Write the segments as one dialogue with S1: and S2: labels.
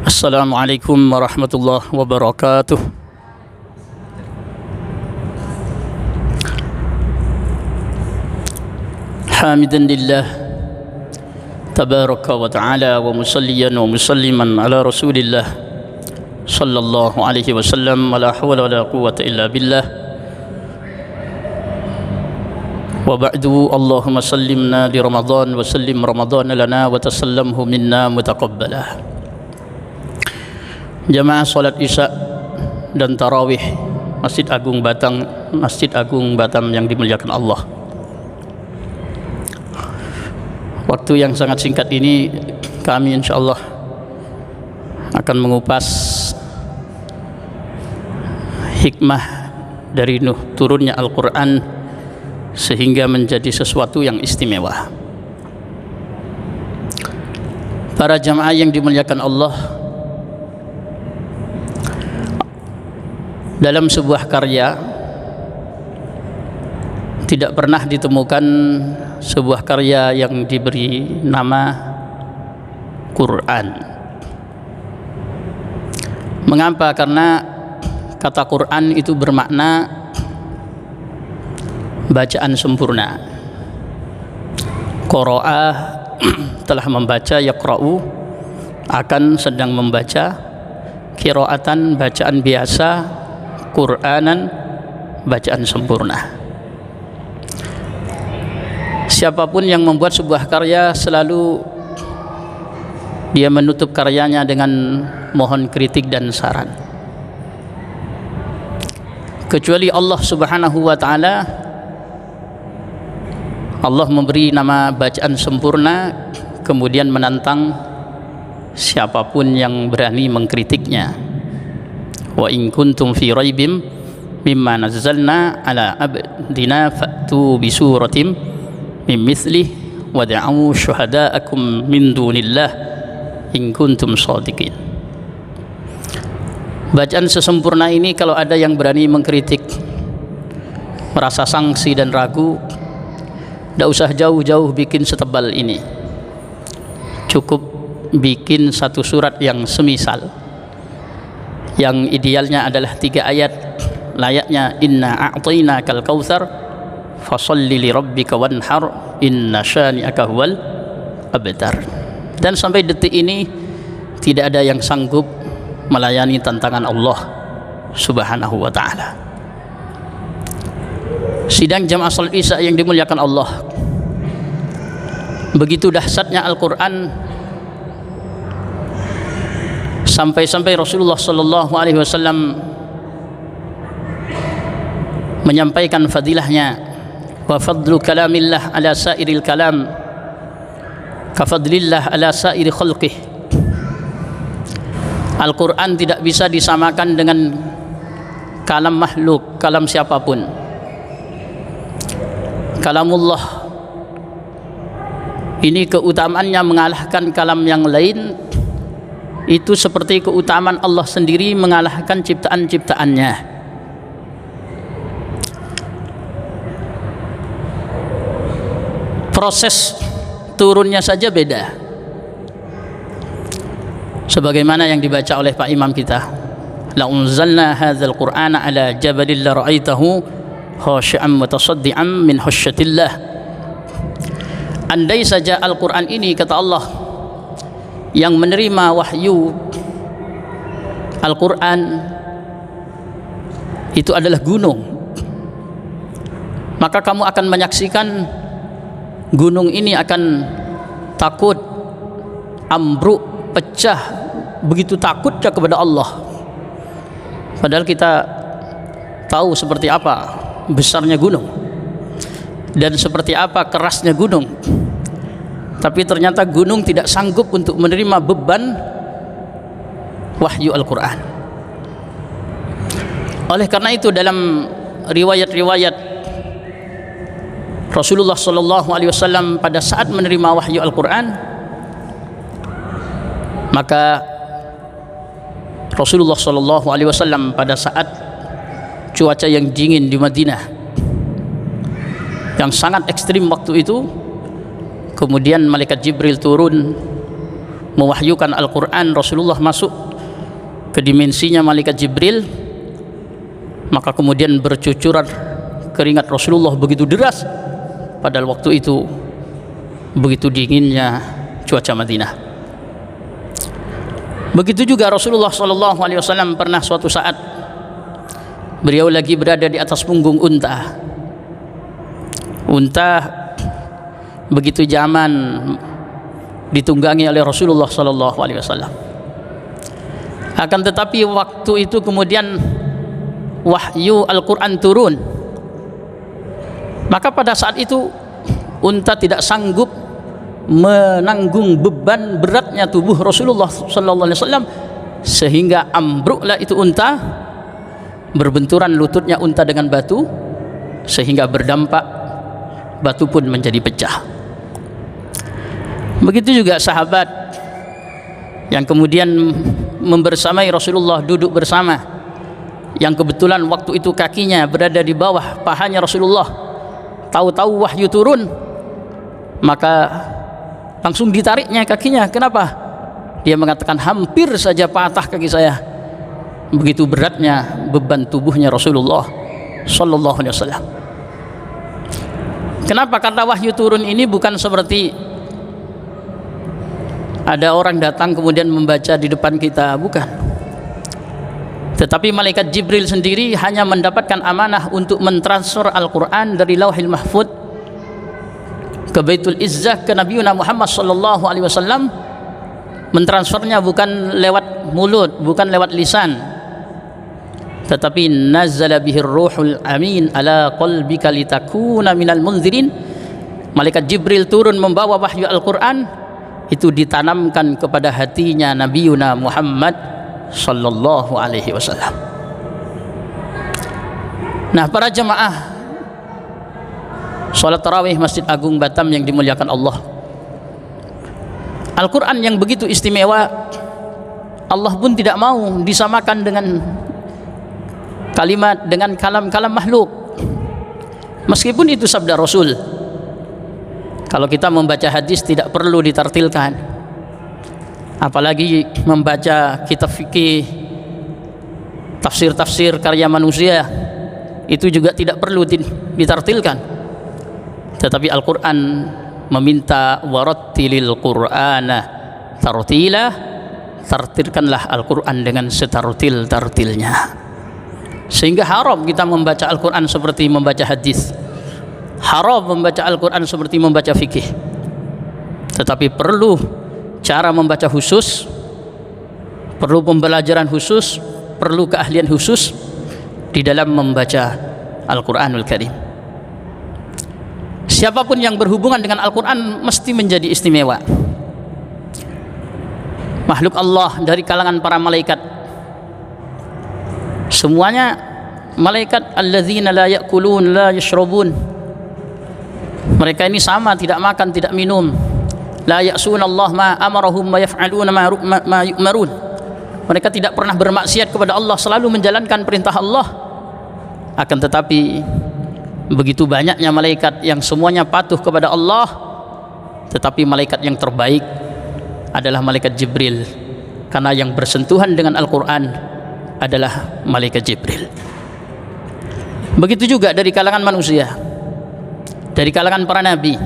S1: Assalamualaikum warahmatullahi wabarakatuh. Hamidan lillah tabaraka wa ta'ala wa musalliyan wa musalliman ala rasulillah sallallahu alaihi wasallam wa la hawla wa la quwwata illa billah. Wa ba'du, Allahumma sallimna di Ramadan wa sallim Ramadan lana wa tasallamhu minna mutaqabbalah. Jamaah salat Isya dan tarawih Masjid Agung Batam yang dimuliakan Allah. Waktu yang sangat singkat ini kami insyaallah akan mengupas hikmah dari turunnya Al-Quran sehingga menjadi sesuatu yang istimewa. Para jamaah yang dimuliakan Allah, dalam sebuah karya tidak pernah ditemukan sebuah karya yang diberi nama Quran. Mengapa? Karena kata Quran itu bermakna bacaan sempurna. Qara'a telah membaca, yaqra'u akan sedang membaca, qira'atan bacaan biasa, Qur'anan bacaan sempurna. Siapapun yang membuat sebuah karya selalu dia menutup karyanya dengan mohon kritik dan saran. Kecuali Allah Subhanahu wa ta'ala, Allah memberi nama bacaan sempurna, kemudian menantang siapapun yang berani mengkritiknya. Wa in kuntum fi raibim mimma nazzalna ala abdina fa'tu bi suratim min mithlih wad'u syuhada'akum min dunillah in kuntum shadiqin. Bacaan sesempurna ini kalau ada yang berani mengkritik, merasa sangsi dan ragu, tidak usah jauh-jauh bikin setebal ini, cukup bikin satu surat yang semisal, yang idealnya adalah 3 ayat, layaknya inna a'tainakal kautsar fasalli li rabbika wanhar inna syani'aka huwal abtar. Dan sampai detik ini tidak ada yang sanggup melayani tantangan Allah Subhanahu wa ta'ala. Sidang jamaah salat Isya yang dimuliakan Allah, begitu dahsyatnya Al-Quran sampai-sampai Rasulullah sallallahu alaihi wasallam menyampaikan fadilahnya, wa fadlu kalamillah ala sairil kalam ka fadlillah ala sairi khalqih. Al-Quran tidak bisa disamakan dengan kalam makhluk, kalam siapapun. Kalamullah ini keutamaannya mengalahkan kalam yang lain, itu seperti keutamaan Allah sendiri mengalahkan ciptaan-ciptaannya. Proses turunnya saja beda, sebagaimana yang dibaca oleh Pak Imam kita, la unzalna hadzal qur'ana ala jabalin la ra'aitahu khashi'an mutasaddian min khasyatillah. Andai saja Al-Quran ini, kata Allah, yang menerima wahyu Al-Quran itu adalah gunung, maka kamu akan menyaksikan gunung ini akan takut, ambruk, pecah, begitu takutnya kepada Allah. Padahal kita tahu seperti apa besarnya gunung dan seperti apa kerasnya gunung, tapi ternyata gunung tidak sanggup untuk menerima beban wahyu Al-Quran. Oleh karena itu dalam riwayat-riwayat Rasulullah sallallahu alaihi wasallam pada saat menerima wahyu Al-Quran, maka Rasulullah sallallahu alaihi wasallam pada saat cuaca yang dingin di Madinah yang sangat ekstrim waktu itu, kemudian malaikat Jibril turun mewahyukan Al-Quran, Rasulullah masuk ke dimensinya malaikat Jibril, maka kemudian bercucuran keringat Rasulullah begitu deras, padahal waktu itu begitu dinginnya cuaca Madinah. Begitu juga Rasulullah SAW pernah suatu saat beliau lagi berada di atas punggung unta. Unta begitu zaman ditunggangi oleh Rasulullah SAW. Akan tetapi waktu itu kemudian wahyu Al-Quran turun, maka pada saat itu unta tidak sanggup menanggung beban beratnya tubuh Rasulullah SAW, sehingga ambruklah itu unta, berbenturan lututnya unta dengan batu, sehingga berdampak batu pun menjadi pecah. Begitu juga sahabat yang kemudian membersamai Rasulullah, duduk bersama, yang kebetulan waktu itu kakinya berada di bawah pahanya Rasulullah, tahu-tahu wahyu turun, maka langsung ditariknya kakinya. Kenapa? Dia mengatakan, hampir saja patah kaki saya, begitu beratnya beban tubuhnya Rasulullah sallallahu alaihi wasallam. Kenapa? Karena wahyu turun ini bukan seperti ada orang datang kemudian membaca di depan kita, bukan. Tetapi malaikat Jibril sendiri hanya mendapatkan amanah untuk mentransfer Al-Quran dari Lauhil Mahfud ke Baitul Izzah ke Nabi Muhammad sallallahu alaihi wasallam. Mentransfernya bukan lewat mulut, bukan lewat lisan, tetapi nazzala bihir ruhul amin ala qalbika litakuna minal munzirin. Malaikat Jibril turun membawa wahyu Al-Quran, itu ditanamkan kepada hatinya Nabiuna Muhammad sallallahu alaihi wasallam. Nah, para jemaah salat tarawih Masjid Agung Batam yang dimuliakan Allah, Al-Quran yang begitu istimewa, Allah pun tidak mau disamakan dengan kalimat, dengan kalam-kalam makhluk, meskipun itu sabda Rasul. Kalau kita membaca hadis tidak perlu ditartilkan, apalagi membaca kitab fikih, tafsir-tafsir karya manusia, itu juga tidak perlu ditartilkan. Tetapi Al-Quran meminta warattilil Qur'ana tartila, tartilkanlah Al-Quran dengan setartil-tartilnya, sehingga haram kita membaca Al-Quran seperti membaca hadis, haram membaca Al-Quran seperti membaca fikih. Tetapi perlu cara membaca khusus, perlu pembelajaran khusus, perlu keahlian khusus di dalam membaca Al-Quranul Karim. Siapapun yang berhubungan dengan Al-Quran mesti menjadi istimewa. Makhluk Allah dari kalangan para malaikat, semuanya malaikat alladzina la ya'kulun la yashrabun, mereka ini sama, tidak makan, tidak minum. La ya'sunallah ma amarahum wa yaf'aluna ma yu'marun, mereka tidak pernah bermaksiat kepada Allah, selalu menjalankan perintah Allah. Akan tetapi begitu banyaknya malaikat yang semuanya patuh kepada Allah, tetapi malaikat yang terbaik adalah malaikat Jibril, karena yang bersentuhan dengan Al-Quran adalah malaikat Jibril. Begitu juga dari kalangan manusia, dari kalangan para nabi.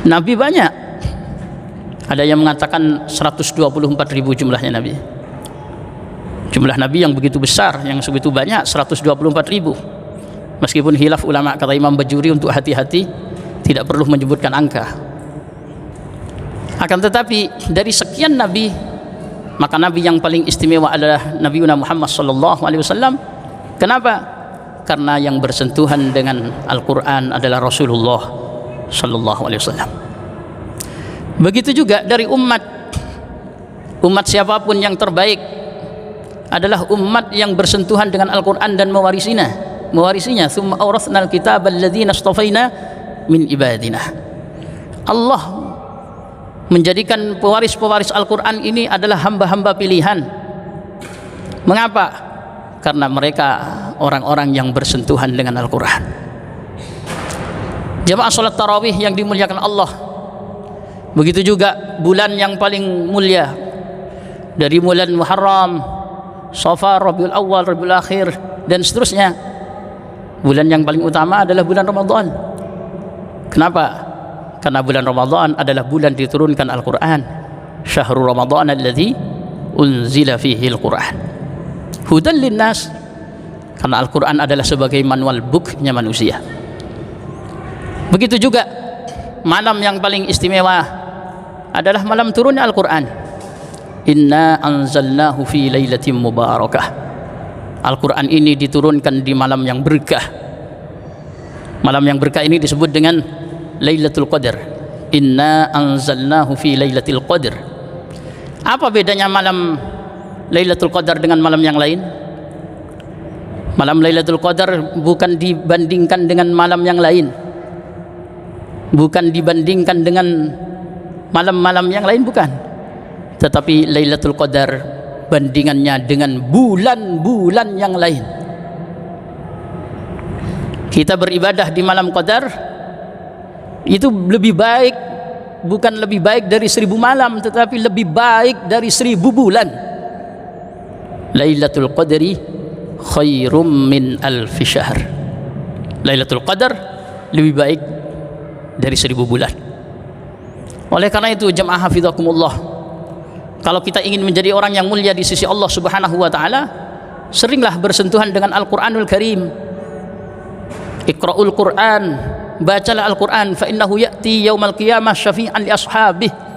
S1: Nabi banyak, ada yang mengatakan 124.000 jumlahnya nabi. Jumlah nabi yang begitu besar, yang segitu banyak, 124.000. Meskipun khilaf ulama, kata Imam Bajuri untuk hati-hati, tidak perlu menyebutkan angka. Akan tetapi dari sekian nabi, maka nabi yang paling istimewa adalah Nabi Muhammad sallallahu alaihi wasallam. Kenapa? Karena yang bersentuhan dengan Al-Quran adalah Rasulullah sallallahu alaihi wasallam. Begitu juga dari umat siapapun yang terbaik adalah umat yang bersentuhan dengan Al-Quran dan mewarisinya. Summa awrathnal kitab alladzina istafaina min ibadina. Allah menjadikan pewaris-pewaris Al-Quran ini adalah hamba-hamba pilihan. Mengapa? Karena mereka orang-orang yang bersentuhan dengan Al-Quran. Jamaah salat tarawih yang dimuliakan Allah, Begitu juga bulan yang paling mulia dari bulan Muharram, Safar, Rabiul Awal, Rabiul Akhir dan seterusnya. Bulan yang paling utama adalah bulan Ramadan. Kenapa? Karena bulan Ramadan adalah bulan diturunkan Al-Quran. Syahrul Ramadan alladzi unzila fihi Al-Quran hudan linnas. Karena Al-Quran adalah sebagai manual booknya manusia. Begitu juga malam yang paling istimewa adalah malam turunnya Al-Quran. Inna anzalnahu fi lailatin mubarakah. Al-Quran ini diturunkan di malam yang berkah. Malam yang berkah ini disebut dengan Lailatul Qadar. Inna anzalnahu fi lailatul qadar. Apa bedanya malam Lailatul Qadar dengan malam yang lain? Malam Lailatul Qadar bukan dibandingkan dengan malam yang lain, bukan dibandingkan dengan malam-malam yang lain, bukan. Tetapi Lailatul Qadar bandingannya dengan bulan-bulan yang lain. Kita beribadah di malam Qadar itu lebih baik, bukan lebih baik dari 1000 malam, tetapi lebih baik dari 1000 bulan. Lailatul Qadri khairum min alfi syahr. Lailatul Qadar lebih baik dari 1000 bulan. Oleh karena itu jemaah hafizakumullah, kalau kita ingin menjadi orang yang mulia di sisi Allah Subhanahu wa taala, seringlah bersentuhan dengan Al-Qur'anul Karim. Iqra'ul Qur'an, bacalah Al-Quran, fa innahu ya'ti yaumal qiyamah syafi'an li ashabih.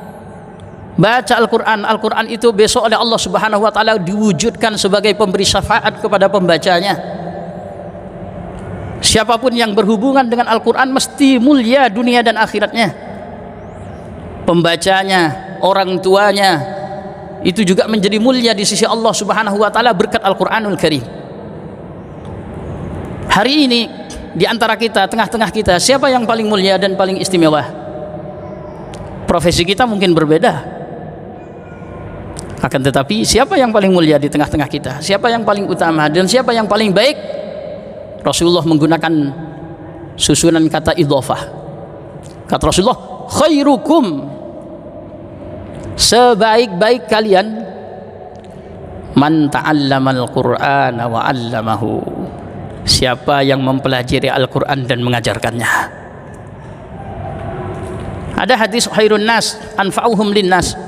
S1: Baca Al-Quran. Al-Quran itu besok oleh Allah Subhanahu wa taala diwujudkan sebagai pemberi syafaat kepada pembacanya. Siapapun yang berhubungan dengan Al-Quran mesti mulia dunia dan akhiratnya. Pembacanya, orang tuanya itu juga menjadi mulia di sisi Allah Subhanahu wa taala berkat Al-Quranul Karim. Hari ini di antara kita, tengah-tengah kita, siapa yang paling mulia dan paling istimewa? Profesi kita mungkin berbeda, akan tetapi siapa yang paling mulia di tengah-tengah kita? Siapa yang paling utama dan siapa yang paling baik? Rasulullah menggunakan susunan kata idhofah. Kata Rasulullah, khairukum, sebaik-baik kalian, man ta'allamal Qur'ana wa 'allamahu, siapa yang mempelajari Al-Quran dan mengajarkannya. Ada hadis khairun nas anfa'uhum linnas,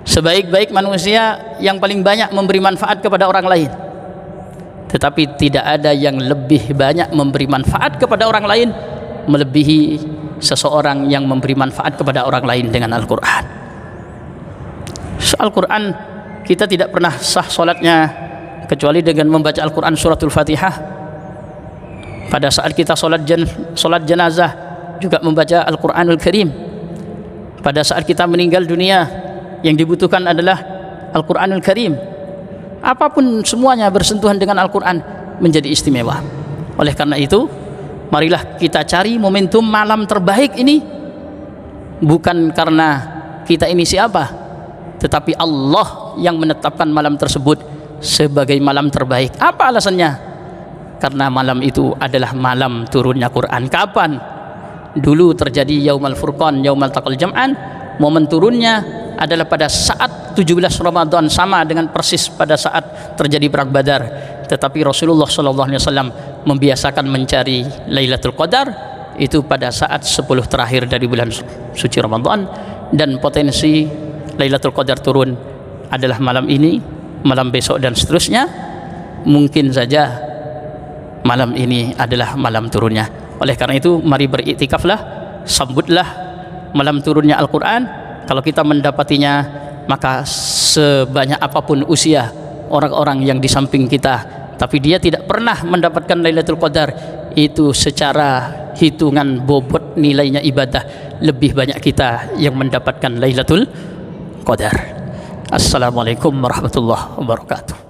S1: sebaik-baik manusia yang paling banyak memberi manfaat kepada orang lain. Tetapi tidak ada yang lebih banyak memberi manfaat kepada orang lain melebihi seseorang yang memberi manfaat kepada orang lain dengan Al-Quran. Al-Quran, kita tidak pernah sah solatnya kecuali dengan membaca Al-Quran suratul Fatihah. Pada saat kita solat jenazah juga membaca Al-Quranul Karim. Pada saat kita meninggal dunia yang dibutuhkan adalah Al-Quranul Karim. Apapun semuanya bersentuhan dengan Al-Quran menjadi istimewa. Oleh karena itu, marilah kita cari momentum malam terbaik ini, bukan karena kita ini siapa, tetapi Allah yang menetapkan malam tersebut sebagai malam terbaik. Apa alasannya? Karena malam itu adalah malam turunnya Quran. Kapan? Dulu terjadi Yaumal Furqan, Yaumal Taqal Jam'an. Momen turunnya adalah pada saat 17 Ramadan, sama dengan persis pada saat terjadi perang Badar. Tetapi Rasulullah SAW membiasakan mencari Lailatul Qadar itu pada saat 10 terakhir dari bulan suci Ramadan, dan potensi Lailatul Qadar turun adalah malam ini, malam besok dan seterusnya. Mungkin saja malam ini adalah malam turunnya. Oleh karena itu mari beriktikaflah, sambutlah malam turunnya Al-Quran. Kalau kita mendapatinya, maka sebanyak apapun usia orang-orang yang di samping kita, tapi dia tidak pernah mendapatkan Lailatul Qadar, itu secara hitungan bobot nilainya ibadah lebih banyak kita yang mendapatkan Lailatul Qadar. Assalamualaikum warahmatullahi wabarakatuh.